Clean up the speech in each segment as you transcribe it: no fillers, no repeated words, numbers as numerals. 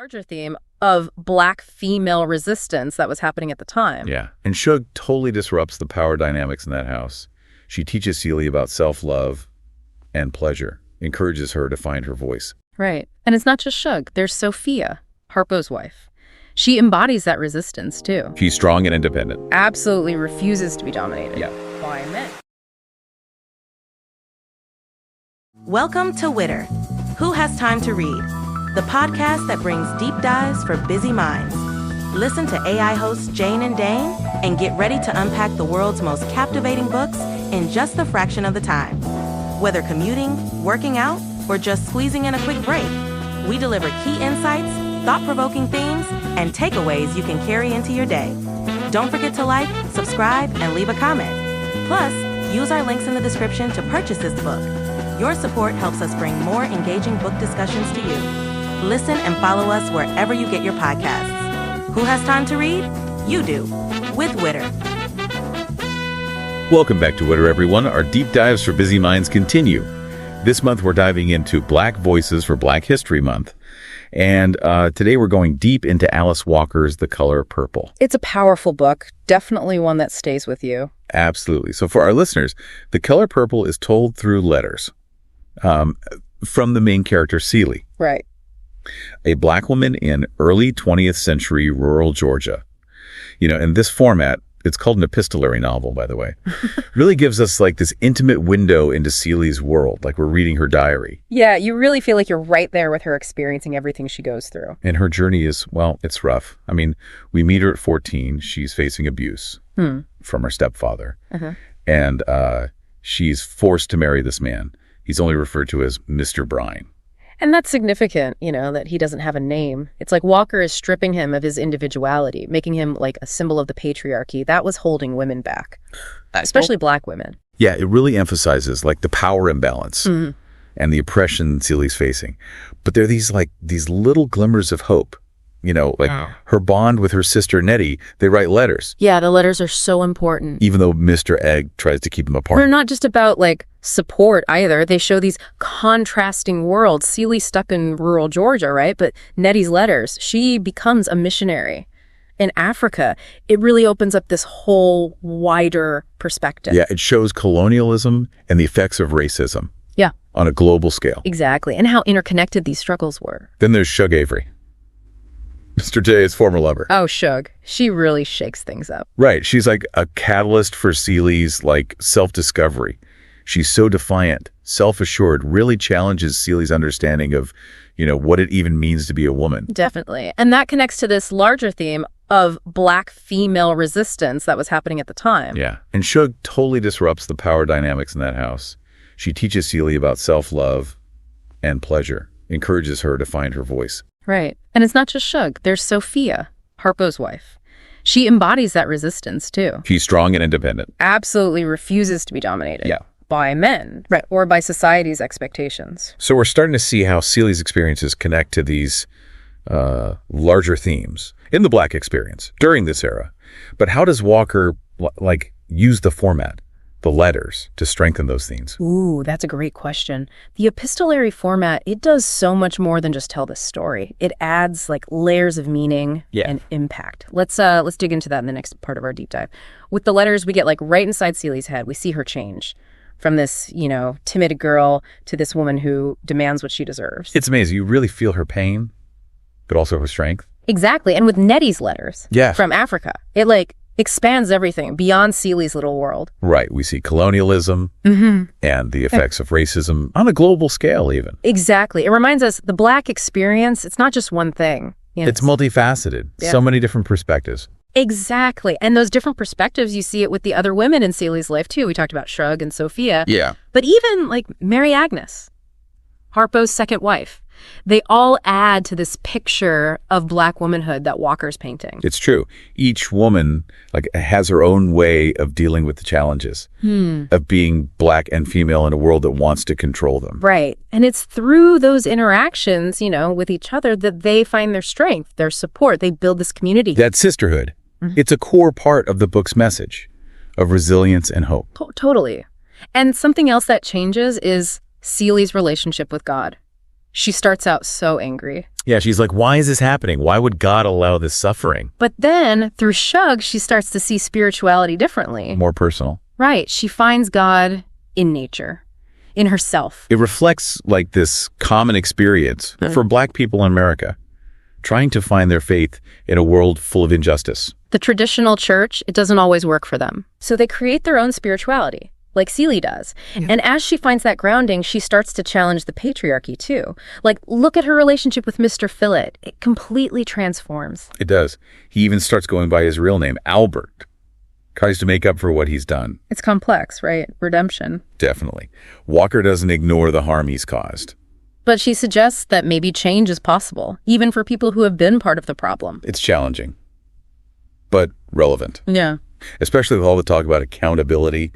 larger theme of Black female resistance that was happening at the time. Yeah. And Shug totally disrupts the power dynamics in that house. She teaches Celie about self-love and pleasure, encourages her to find her voice. Right. And it's not just Shug. There's Sophia, Harpo's wife. She embodies that resistance, too. She's strong and independent. Absolutely refuses to be dominated by men. Welcome to Witter. Who Has Time to Read? The podcast that brings deep dives for busy minds. Listen to AI hosts Jane and Dane and get ready to unpack the world's most captivating books in just a fraction of the time. Whether commuting, working out, or just squeezing in a quick break, we deliver key insights, thought-provoking themes, and takeaways you can carry into your day. Don't forget to like, subscribe, and leave a comment. Plus, use our links in the description to purchase this book. Your support helps us bring more engaging book discussions to you. Listen and follow us wherever you get your podcasts. Who has time to read? You do, with Witter. Welcome back to Witter, everyone. Our deep dives for busy minds continue. This month, we're diving into Black Voices for Black History Month. And today, we're going deep into Alice Walker's The Color Purple. It's a powerful book, definitely one that stays with you. Absolutely. So for our listeners, The Color Purple is told through letters from the main character, Celie. Right. A Black woman in early 20th century rural Georgia. You know, in this format, it's called an epistolary novel, by the way, really gives us like this intimate window into Celie's world, like we're reading her diary. Yeah, you really feel like you're right there with her, experiencing everything she goes through. And her journey is, well, it's rough. I mean, we meet her at 14. She's facing abuse from her stepfather. And she's forced to marry this man. He's only referred to as Mr. Brine. And that's significant, you know, that he doesn't have a name. It's like Walker is stripping him of his individuality, making him like a symbol of the patriarchy. That was holding women back, especially Black women. Yeah, it really emphasizes like the power imbalance and the oppression Celie's facing. But there are these little glimmers of hope. You know, like her bond with her sister Nettie, they write letters. Yeah, the letters are so important. Even though Mr. Egg tries to keep them apart. They're not just about like support either. They show these contrasting worlds. Celie stuck in rural Georgia, right? But Nettie's letters, she becomes a missionary in Africa. It really opens up this whole wider perspective. Yeah, it shows colonialism and the effects of racism. Yeah. On a global scale. Exactly. And how interconnected these struggles were. Then there's Shug Avery. Mr. J's former lover. Oh, Shug. She really shakes things up. Right. She's like a catalyst for Celie's like self-discovery. She's so defiant, self-assured, really challenges Celie's understanding of, you know, what it even means to be a woman. Definitely. And that connects to this larger theme of Black female resistance that was happening at the time. Yeah. And Shug totally disrupts the power dynamics in that house. She teaches Celie about self-love and pleasure, encourages her to find her voice. Right. And it's not just Shug. There's Sophia, Harpo's wife. She embodies that resistance, too. She's strong and independent. Absolutely refuses to be dominated by men, right, or by society's expectations. So we're starting to see how Celie's experiences connect to these larger themes in the Black experience during this era. But how does Walker, like, use the format, the letters, to strengthen those themes? Ooh, that's a great question. The epistolary format, it does so much more than just tell the story. It adds like layers of meaning and impact. Let's dig into that in the next part of our deep dive. With the letters, we get like right inside Celie's head. We see her change from this, you know, timid girl to this woman who demands what she deserves. It's amazing. You really feel her pain, but also her strength. Exactly. And with Nettie's letters from Africa, it like expands everything beyond Celie's little world. Right. We see colonialism and the effects of racism on a global scale even. Exactly. It reminds us the Black experience, it's not just one thing. You know, it's multifaceted. So many different perspectives. Exactly. And those different perspectives, you see it with the other women in Celie's life too. We talked about Shug and Sophia. Yeah. But even like Mary Agnes, Harpo's second wife. They all add to this picture of Black womanhood that Walker's painting. It's true. Each woman like has her own way of dealing with the challenges of being Black and female in a world that wants to control them. Right. And it's through those interactions, you know, with each other that they find their strength, their support. They build this community. That sisterhood. It's a core part of the book's message of resilience and hope. Totally. And something else that changes is Celie's relationship with God. She starts out so angry. Yeah, she's like, why is this happening? Why would God allow this suffering? But then, through Shug, she starts to see spirituality differently. More personal. Right. She finds God in nature, in herself. It reflects like this common experience for Black people in America, trying to find their faith in a world full of injustice. The traditional church, it doesn't always work for them. So they create their own spirituality, like Celie does. Yeah. And as she finds that grounding, she starts to challenge the patriarchy too. Like, look at her relationship with Mr. Phillip. It completely transforms. It does. He even starts going by his real name, Albert. Tries to make up for what he's done. It's complex, right? Redemption. Definitely. Walker doesn't ignore the harm he's caused. But she suggests that maybe change is possible, even for people who have been part of the problem. It's challenging, but relevant. Yeah. Especially with all the talk about accountability,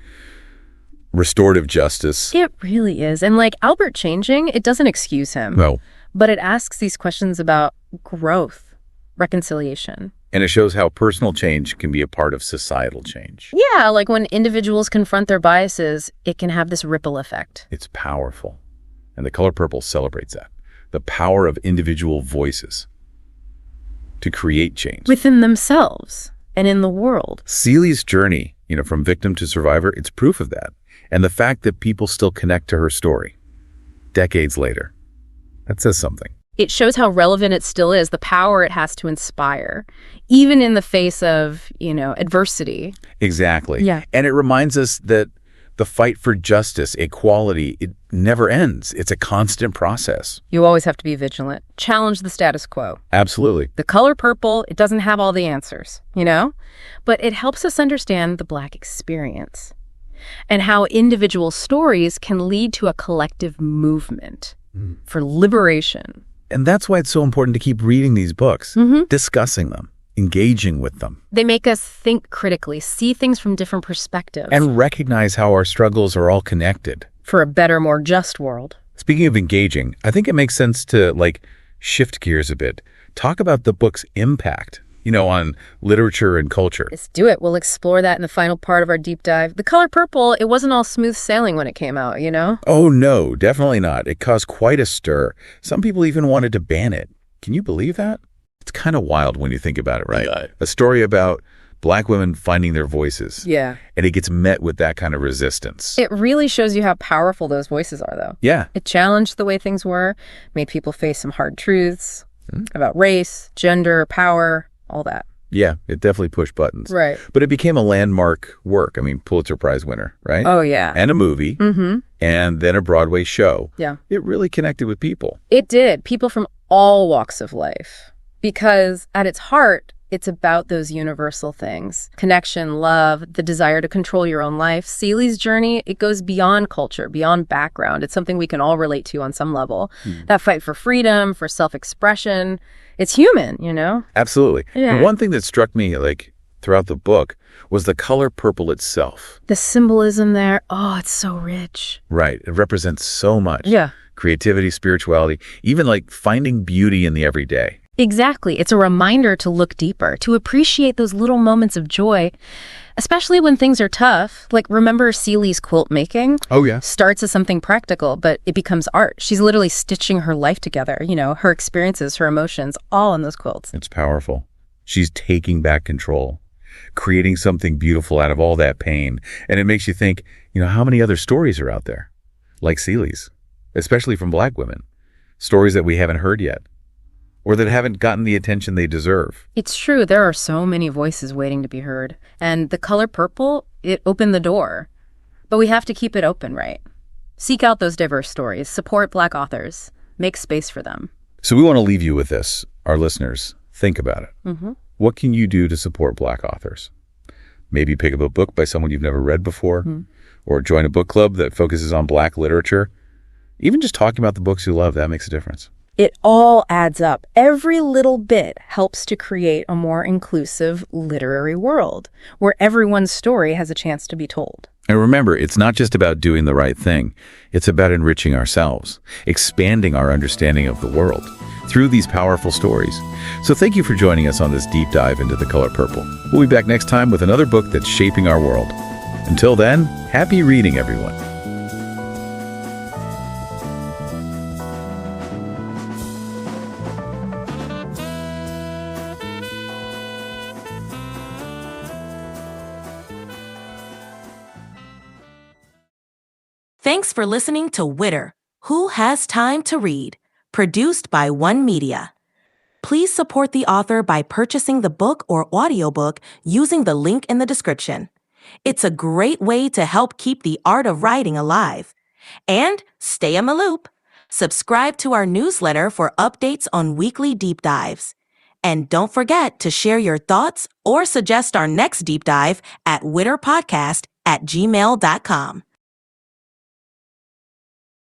restorative justice. It really is. And like Albert changing, it doesn't excuse him. No. But it asks these questions about growth, reconciliation. And it shows how personal change can be a part of societal change. Yeah, like when individuals confront their biases, it can have this ripple effect. It's powerful. And The Color Purple celebrates that. The power of individual voices to create change. Within themselves and in the world. Celie's journey, from victim to survivor, it's proof of that. And the fact that people still connect to her story decades later, that says something. It shows how relevant it still is, the power it has to inspire, even in the face of, adversity. Exactly. Yeah. And it reminds us that the fight for justice, equality, it never ends. It's a constant process. You always have to be vigilant. Challenge the status quo. Absolutely. The Color Purple, it doesn't have all the answers, But it helps us understand the Black experience and how individual stories can lead to a collective movement for liberation. And that's why it's so important to keep reading these books, discussing them, engaging with them. They make us think critically, see things from different perspectives. And recognize how our struggles are all connected. For a better, more just world. Speaking of engaging, I think it makes sense to, shift gears a bit. Talk about the book's impact, on literature and culture. Let's do it. We'll explore that in the final part of our deep dive. The Color Purple, it wasn't all smooth sailing when it came out, Oh, no, definitely not. It caused quite a stir. Some people even wanted to ban it. Can you believe that? It's kind of wild when you think about it, right? Yeah. A story about Black women finding their voices. Yeah. And it gets met with that kind of resistance. It really shows you how powerful those voices are, though. Yeah. It challenged the way things were, made people face some hard truths about race, gender, power, all that. Yeah, it definitely pushed buttons. Right. But it became a landmark work. I mean, Pulitzer Prize winner, right? Oh, yeah. And a movie. And then a Broadway show. Yeah. It really connected with people. It did. People from all walks of life. Because at its heart, it's about those universal things. Connection, love, the desire to control your own life. Celie's journey, it goes beyond culture, beyond background. It's something we can all relate to on some level. That fight for freedom, for self-expression, it's human, Absolutely. Yeah. And one thing that struck me, throughout the book, was the Color Purple itself. The symbolism there, oh, it's so rich. Right. It represents so much. Yeah. Creativity, spirituality, even finding beauty in the everyday. Exactly. It's a reminder to look deeper, to appreciate those little moments of joy, especially when things are tough. Remember Celie's quilt making? Oh, yeah. Starts as something practical, but it becomes art. She's literally stitching her life together, her experiences, her emotions, all in those quilts. It's powerful. She's taking back control, creating something beautiful out of all that pain. And it makes you think, how many other stories are out there like Celie's, especially from Black women, stories that we haven't heard yet, or that haven't gotten the attention they deserve. It's true. There are so many voices waiting to be heard. And The Color Purple, it opened the door. But we have to keep it open, right? Seek out those diverse stories. Support Black authors. Make space for them. So we want to leave you with this, our listeners. Think about it. What can you do to support Black authors? Maybe pick up a book by someone you've never read before, or join a book club that focuses on Black literature. Even just talking about the books you love, that makes a difference. It all adds up. Every little bit helps to create a more inclusive literary world where everyone's story has a chance to be told. And remember, it's not just about doing the right thing. It's about enriching ourselves, expanding our understanding of the world through these powerful stories. So thank you for joining us on this deep dive into The Color Purple. We'll be back next time with another book that's shaping our world. Until then, happy reading, everyone. Thanks for listening to Witter, Who Has Time to Read, produced by One Media. Please support the author by purchasing the book or audiobook using the link in the description. It's a great way to help keep the art of writing alive. And stay in the loop. Subscribe to our newsletter for updates on weekly deep dives. And don't forget to share your thoughts or suggest our next deep dive at witterpodcast@gmail.com.